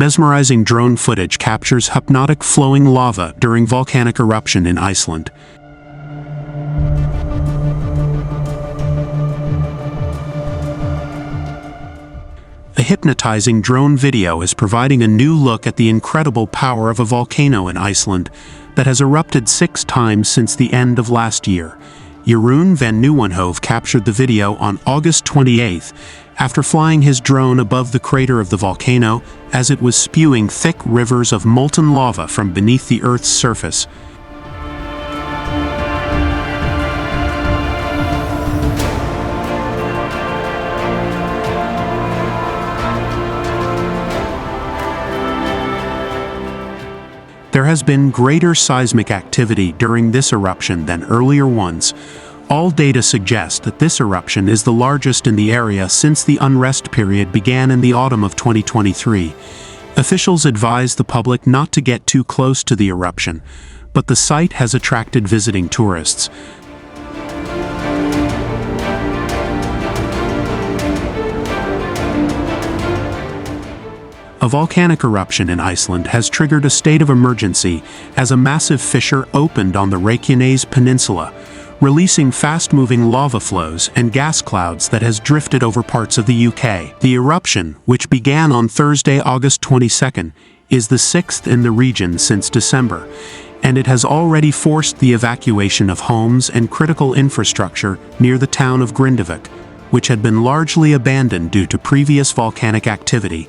Mesmerizing drone footage captures hypnotic flowing lava during volcanic eruption in Iceland. A hypnotizing drone video is providing a new look at the incredible power of a volcano in Iceland that has erupted 6 times since the end of last year. Jeroen Van Nieuwenhove captured the video on August 28th after flying his drone above the crater of the volcano as it was spewing thick rivers of molten lava from beneath the Earth's surface. There has been greater seismic activity during this eruption than earlier ones. All data suggest that this eruption is the largest in the area since the unrest period began in the autumn of 2023. Officials advise the public not to get too close to the eruption, but the site has attracted visiting tourists. A volcanic eruption in Iceland has triggered a state of emergency as a massive fissure opened on the Reykjanes Peninsula, releasing fast-moving lava flows and gas clouds that has drifted over parts of the UK. The eruption, which began on Thursday, August 22nd, is the 6th in the region since December, and it has already forced the evacuation of homes and critical infrastructure near the town of Grindavik, which had been largely abandoned due to previous volcanic activity.